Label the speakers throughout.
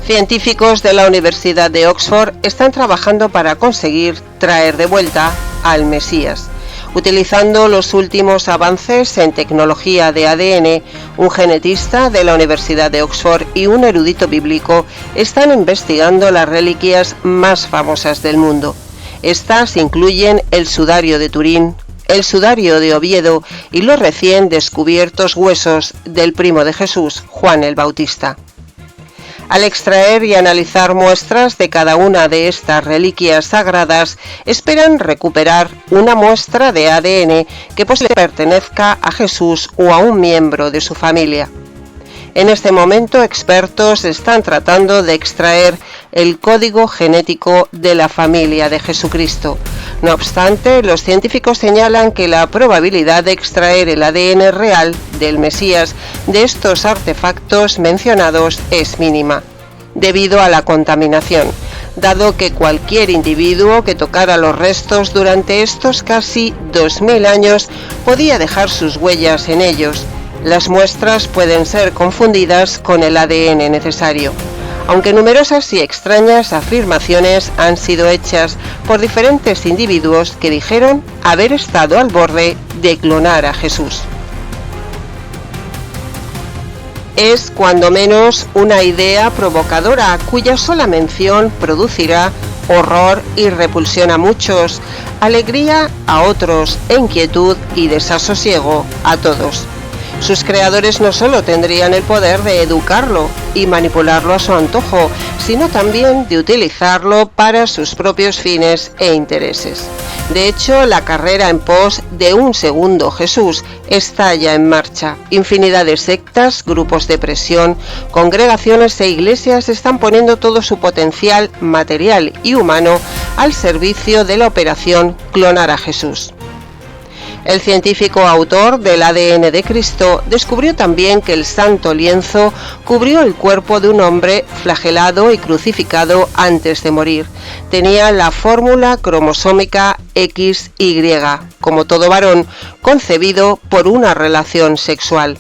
Speaker 1: Científicos de la Universidad de Oxford están trabajando para conseguir traer de vuelta al Mesías. Utilizando los últimos avances en tecnología de ADN, un genetista de la Universidad de Oxford y un erudito bíblico están investigando las reliquias más famosas del mundo. Estas incluyen el sudario de Turín, el sudario de Oviedo y los recién descubiertos huesos del primo de Jesús, Juan el Bautista. Al extraer y analizar muestras de cada una de estas reliquias sagradas, esperan recuperar una muestra de ADN que posiblemente pertenezca a Jesús o a un miembro de su familia. En este momento, expertos están tratando de extraer el código genético de la familia de Jesucristo. No obstante, los científicos señalan que la probabilidad de extraer el ADN real del Mesías de estos artefactos mencionados es mínima, debido a la contaminación, dado que cualquier individuo que tocara los restos durante estos casi 2000 años podía dejar sus huellas en ellos. Las muestras pueden ser confundidas con el ADN necesario, aunque numerosas y extrañas afirmaciones han sido hechas por diferentes individuos que dijeron haber estado al borde de clonar a Jesús. Es cuando menos una idea provocadora cuya sola mención producirá horror y repulsión a muchos, alegría a otros e inquietud y desasosiego a todos. Sus creadores no solo tendrían el poder de educarlo y manipularlo a su antojo, sino también de utilizarlo para sus propios fines e intereses. De hecho, la carrera en pos de un segundo Jesús está ya en marcha. Infinidad de sectas, grupos de presión, congregaciones e iglesias están poniendo todo su potencial material y humano al servicio de la operación Clonar a Jesús. El científico autor del ADN de Cristo descubrió también que el santo lienzo cubrió el cuerpo de un hombre flagelado y crucificado antes de morir. Tenía la fórmula cromosómica XY, como todo varón, concebido por una relación sexual.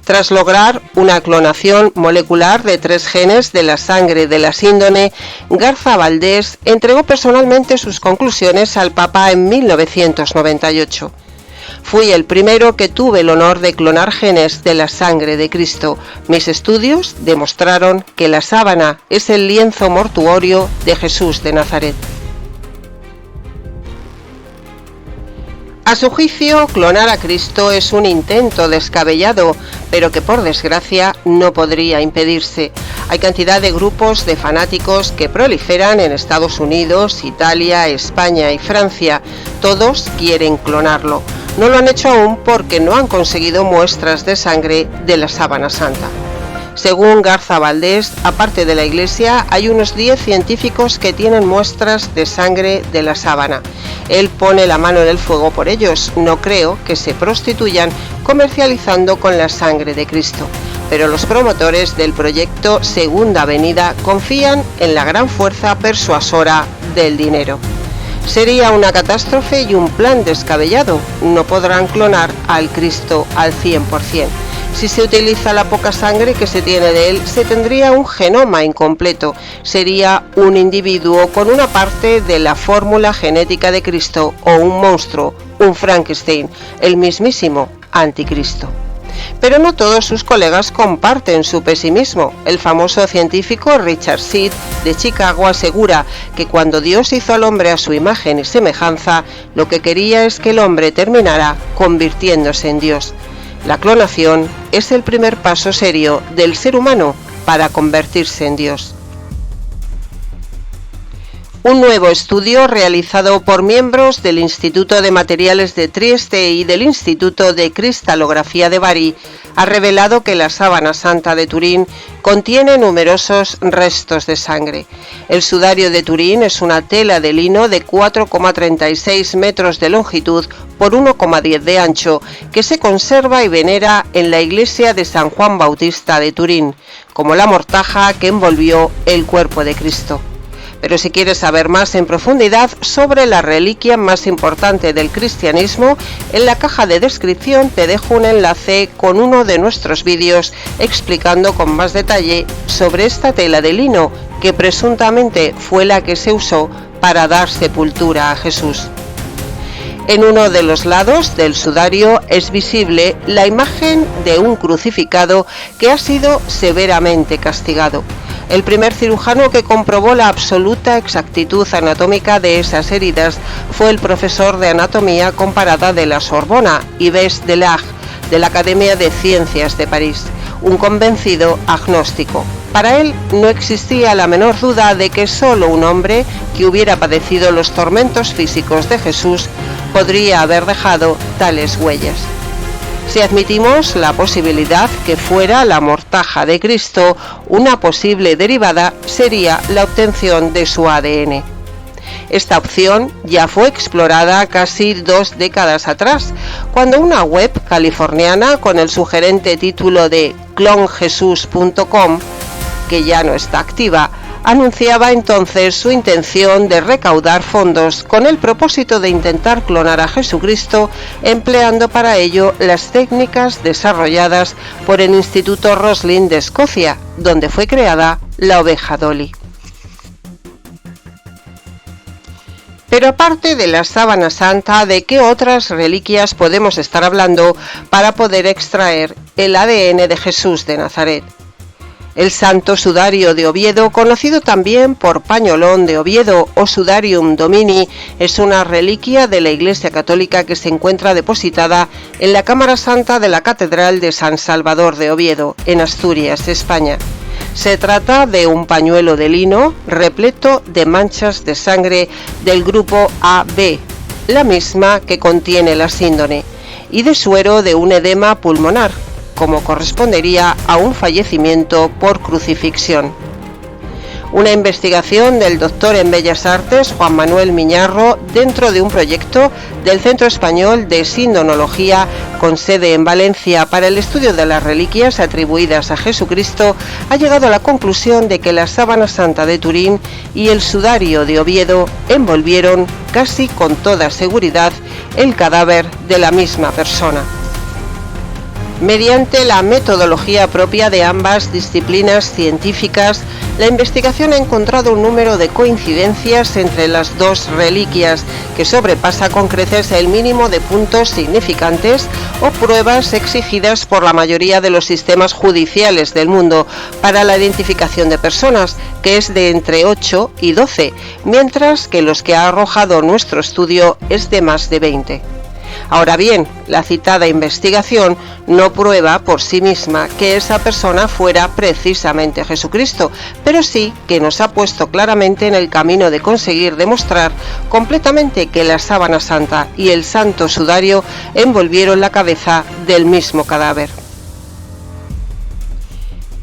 Speaker 1: Tras lograr una clonación molecular de 3 genes de la sangre de la síndone, Garza Valdés entregó personalmente sus conclusiones al Papa en 1998. Fui el primero que tuve el honor de clonar genes de la sangre de Cristo. Mis estudios demostraron que la sábana es el lienzo mortuorio de Jesús de Nazaret. A su juicio, clonar a Cristo es un intento descabellado, pero que por desgracia no podría impedirse. Hay cantidad de grupos de fanáticos que proliferan en Estados Unidos, Italia, España y Francia. Todos quieren clonarlo. No lo han hecho aún porque no han conseguido muestras de sangre de la sábana santa. Según Garza Valdés, aparte de la Iglesia, hay unos 10 científicos que tienen muestras de sangre de la sábana. Él pone la mano en el fuego por ellos. No creo que se prostituyan comercializando con la sangre de Cristo. Pero los promotores del proyecto Segunda Venida confían en la gran fuerza persuasora del dinero. Sería una catástrofe y un plan descabellado. No podrán clonar al Cristo al 100%. Si se utiliza la poca sangre que se tiene de él, se tendría un genoma incompleto. Sería un individuo con una parte de la fórmula genética de Cristo o un monstruo, un Frankenstein, el mismísimo Anticristo. Pero no todos sus colegas comparten su pesimismo. El famoso científico Richard Seed de Chicago asegura que cuando Dios hizo al hombre a su imagen y semejanza, lo que quería es que el hombre terminara convirtiéndose en Dios. La clonación es el primer paso serio del ser humano para convertirse en Dios. Un nuevo estudio realizado por miembros del Instituto de Materiales de Trieste y del Instituto de Cristalografía de Bari ha revelado que la sábana santa de Turín contiene numerosos restos de sangre. El sudario de Turín es una tela de lino de 4,36 metros de longitud por 1,10 de ancho que se conserva y venera en la iglesia de San Juan Bautista de Turín, como la mortaja que envolvió el cuerpo de Cristo. Pero si quieres saber más en profundidad sobre la reliquia más importante del cristianismo, en la caja de descripción te dejo un enlace con uno de nuestros vídeos explicando con más detalle sobre esta tela de lino que presuntamente fue la que se usó para dar sepultura a Jesús. En uno de los lados del sudario es visible la imagen de un crucificado que ha sido severamente castigado. El primer cirujano que comprobó la absoluta exactitud anatómica de esas heridas fue el profesor de anatomía comparada de la Sorbona, Yves Delage, de la Academia de Ciencias de París, un convencido agnóstico. Para él no existía la menor duda de que solo un hombre que hubiera padecido los tormentos físicos de Jesús podría haber dejado tales huellas. Si admitimos la posibilidad que fuera la mortaja de Cristo, una posible derivada sería la obtención de su ADN. Esta opción ya fue explorada casi 2 décadas atrás, cuando una web californiana con el sugerente título de clonjesus.com, que ya no está activa, anunciaba entonces su intención de recaudar fondos con el propósito de intentar clonar a Jesucristo, empleando para ello las técnicas desarrolladas por el Instituto Roslin de Escocia, donde fue creada la oveja Dolly. Pero aparte de la sábana santa, ¿de qué otras reliquias podemos estar hablando para poder extraer el ADN de Jesús de Nazaret? El Santo Sudario de Oviedo, conocido también por Pañolón de Oviedo o Sudarium Domini, es una reliquia de la Iglesia Católica que se encuentra depositada en la Cámara Santa de la Catedral de San Salvador de Oviedo, en Asturias, España. Se trata de un pañuelo de lino repleto de manchas de sangre del grupo AB, la misma que contiene la síndone, y de suero de un edema pulmonar, como correspondería a un fallecimiento por crucifixión. Una investigación del doctor en Bellas Artes Juan Manuel Miñarro dentro de un proyecto del Centro Español de Sindonología con sede en Valencia para el estudio de las reliquias atribuidas a Jesucristo ha llegado a la conclusión de que la sábana santa de Turín y el sudario de Oviedo envolvieron casi con toda seguridad el cadáver de la misma persona. Mediante la metodología propia de ambas disciplinas científicas, la investigación ha encontrado un número de coincidencias entre las dos reliquias que sobrepasa con creces el mínimo de puntos significantes o pruebas exigidas por la mayoría de los sistemas judiciales del mundo para la identificación de personas, que es de entre 8 y 12, mientras que los que ha arrojado nuestro estudio es de más de 20. Ahora bien, la citada investigación no prueba por sí misma que esa persona fuera precisamente Jesucristo, pero sí que nos ha puesto claramente en el camino de conseguir demostrar completamente que la sábana santa y el santo sudario envolvieron la cabeza del mismo cadáver.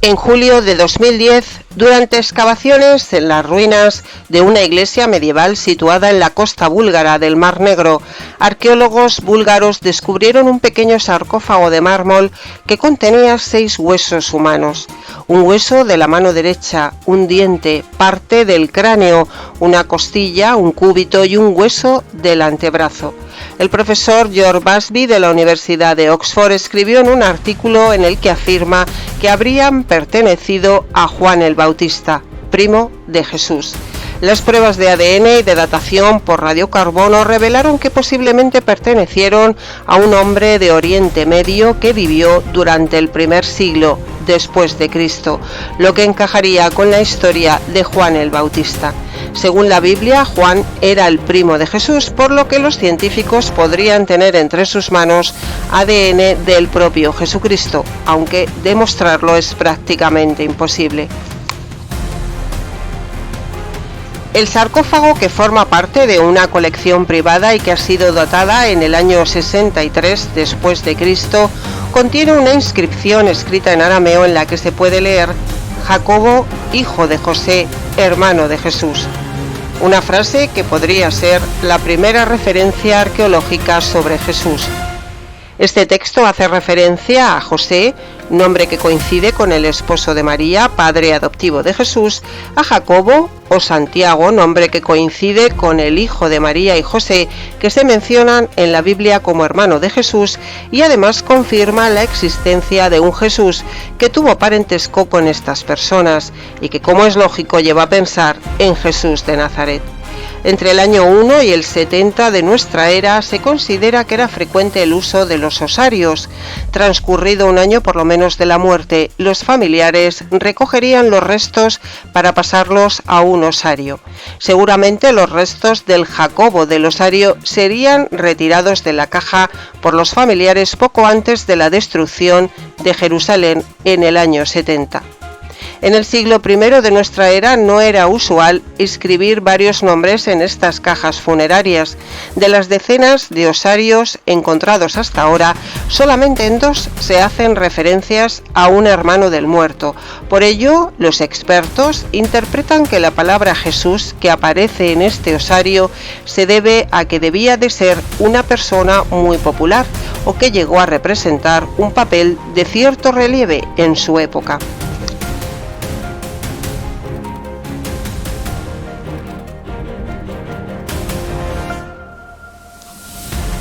Speaker 1: En julio de 2010, durante excavaciones en las ruinas de una iglesia medieval situada en la costa búlgara del Mar Negro, arqueólogos búlgaros descubrieron un pequeño sarcófago de mármol que contenía 6 huesos humanos, un hueso de la mano derecha, un diente, parte del cráneo, una costilla, un cúbito y un hueso del antebrazo. El profesor George Busby de la Universidad de Oxford escribió en un artículo en el que afirma que habrían pertenecido a Juan el Bautista, primo de Jesús. Las pruebas de ADN y de datación por radiocarbono revelaron que posiblemente pertenecieron a un hombre de Oriente Medio que vivió durante el primer siglo después de Cristo, lo que encajaría con la historia de Juan el Bautista. Según la Biblia, Juan era el primo de Jesús, por lo que los científicos podrían tener entre sus manos ADN del propio Jesucristo, aunque demostrarlo es prácticamente imposible. El sarcófago, que forma parte de una colección privada y que ha sido datada en el año 63 después de Cristo, contiene una inscripción escrita en arameo en la que se puede leer Jacobo, hijo de José, hermano de Jesús. Una frase que podría ser la primera referencia arqueológica sobre Jesús. Este texto hace referencia a José, nombre que coincide con el esposo de María, padre adoptivo de Jesús, a Jacobo o Santiago, nombre que coincide con el hijo de María y José, que se mencionan en la Biblia como hermano de Jesús, y además confirma la existencia de un Jesús que tuvo parentesco con estas personas y que, como es lógico, lleva a pensar en Jesús de Nazaret. Entre el año 1 y el 70 de nuestra era se considera que era frecuente el uso de los osarios. Transcurrido un año por lo menos de la muerte, los familiares recogerían los restos para pasarlos a un osario. Seguramente los restos del Jacobo del osario serían retirados de la caja por los familiares poco antes de la destrucción de Jerusalén en el año 70. En el siglo I de nuestra era no era usual inscribir varios nombres en estas cajas funerarias. De las decenas de osarios encontrados hasta ahora, solamente en 2 se hacen referencias a un hermano del muerto. Por ello, los expertos interpretan que la palabra Jesús que aparece en este osario se debe a que debía de ser una persona muy popular o que llegó a representar un papel de cierto relieve en su época.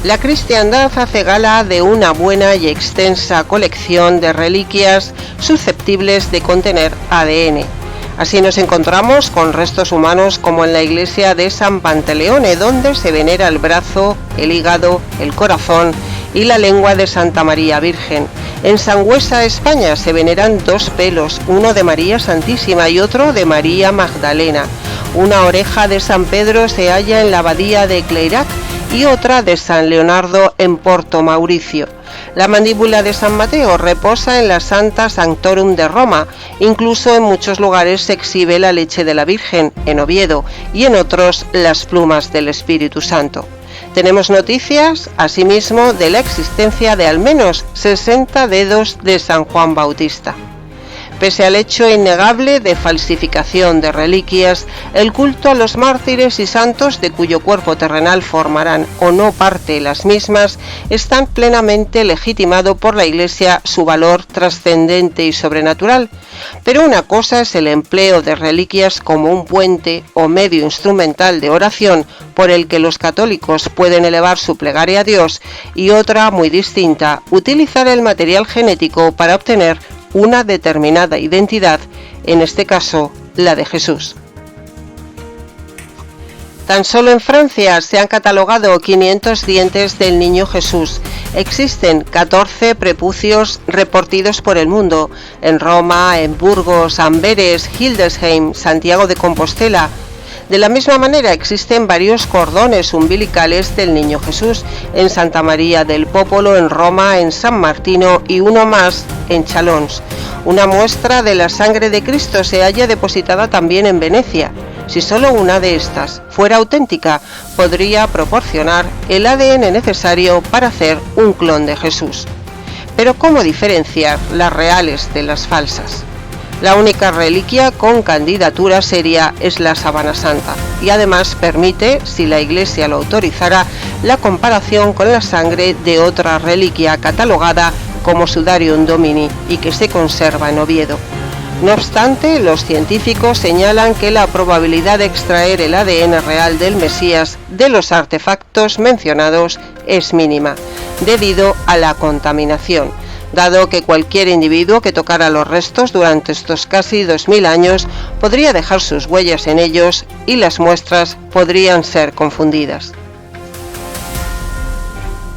Speaker 1: La cristiandad hace gala de una buena y extensa colección de reliquias susceptibles de contener ADN. Así nos encontramos con restos humanos como en la iglesia de San Pantaleone, donde se venera el brazo, el hígado, el corazón y la lengua de Santa María Virgen. En Sangüesa, España, se veneran 2 pelos, uno de María Santísima y otro de María Magdalena. Una oreja de San Pedro se halla en la abadía de Cleirac y otra de San Leonardo en Porto Mauricio. La mandíbula de San Mateo reposa en la Santa Sanctorum de Roma. Incluso en muchos lugares se exhibe la leche de la Virgen, en Oviedo, y en otros las plumas del Espíritu Santo. Tenemos noticias, asimismo, de la existencia de al menos 60 dedos de San Juan Bautista. Pese al hecho innegable de falsificación de reliquias, el culto a los mártires y santos de cuyo cuerpo terrenal formarán o no parte las mismas, está plenamente legitimado por la Iglesia su valor trascendente y sobrenatural. Pero una cosa es el empleo de reliquias como un puente o medio instrumental de oración por el que los católicos pueden elevar su plegaria a Dios, y otra, muy distinta, utilizar el material genético para obtener una determinada identidad, en este caso la de Jesús. Tan solo en Francia se han catalogado 500 dientes del niño Jesús. Existen 14 prepucios repartidos por el mundo, en Roma, en Burgos, Amberes, Hildesheim, Santiago de Compostela. De la misma manera existen varios cordones umbilicales del Niño Jesús en Santa María del Popolo, en Roma, en San Martino y uno más en Chalons. Una muestra de la sangre de Cristo se halla depositada también en Venecia. Si solo una de estas fuera auténtica, podría proporcionar el ADN necesario para hacer un clon de Jesús. Pero ¿cómo diferenciar las reales de las falsas? La única reliquia con candidatura seria es la sábana santa, y además permite, si la Iglesia lo autorizara, la comparación con la sangre de otra reliquia catalogada como Sudarium Domini y que se conserva en Oviedo. No obstante, los científicos señalan que la probabilidad de extraer el ADN real del Mesías de los artefactos mencionados es mínima, debido a la contaminación, dado que cualquier individuo que tocara los restos durante estos casi 2000 años podría dejar sus huellas en ellos y las muestras podrían ser confundidas.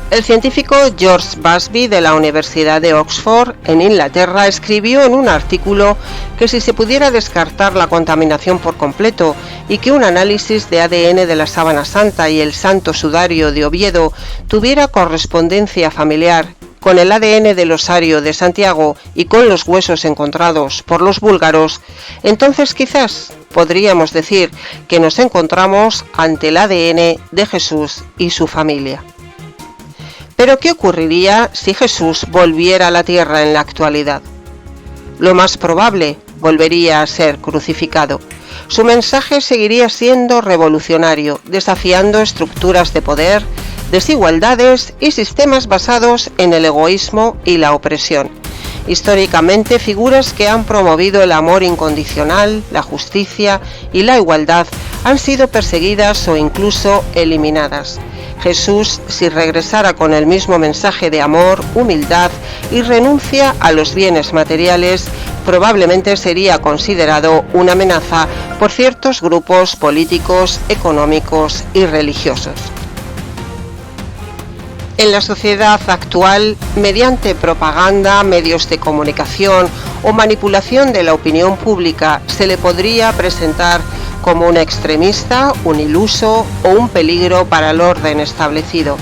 Speaker 1: El científico George Busby de la Universidad de Oxford, en Inglaterra, escribió en un artículo que si se pudiera descartar la contaminación por completo y que un análisis de ADN de la sábana santa y el santo sudario de Oviedo tuviera correspondencia familiar con el ADN del osario de Santiago y con los huesos encontrados por los búlgaros, entonces quizás podríamos decir que nos encontramos ante el ADN de Jesús y su familia. Pero ¿qué ocurriría si Jesús volviera a la tierra en la actualidad? Lo más probable, volvería a ser crucificado. Su mensaje seguiría siendo revolucionario, desafiando estructuras de poder, desigualdades y sistemas basados en el egoísmo y la opresión. Históricamente, figuras que han promovido el amor incondicional, la justicia y la igualdad han sido perseguidas o incluso eliminadas. Jesús, si regresara con el mismo mensaje de amor, humildad y renuncia a los bienes materiales, probablemente sería considerado una amenaza por ciertos grupos políticos, económicos y religiosos. En la sociedad actual, mediante propaganda, medios de comunicación o manipulación de la opinión pública, se le podría presentar como un extremista, un iluso o un peligro para el orden establecido.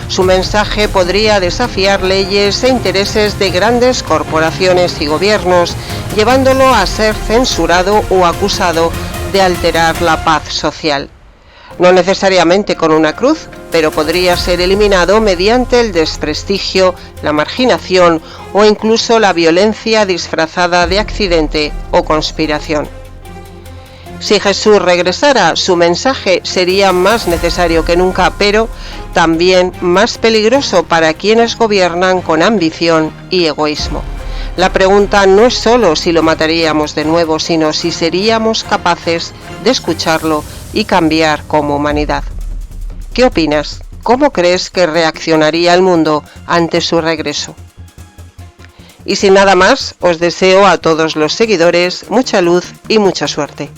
Speaker 1: Su mensaje podría desafiar leyes e intereses de grandes corporaciones y gobiernos, llevándolo a ser censurado o acusado de alterar la paz social. No necesariamente con una cruz, pero podría ser eliminado mediante el desprestigio, la marginación o incluso la violencia disfrazada de accidente o conspiración. Si Jesús regresara, su mensaje sería más necesario que nunca, pero también más peligroso para quienes gobiernan con ambición y egoísmo. La pregunta no es solo si lo mataríamos de nuevo, sino si seríamos capaces de escucharlo y cambiar como humanidad. ¿Qué opinas? ¿Cómo crees que reaccionaría el mundo ante su regreso? Y sin nada más, os deseo a todos los seguidores mucha luz y mucha suerte.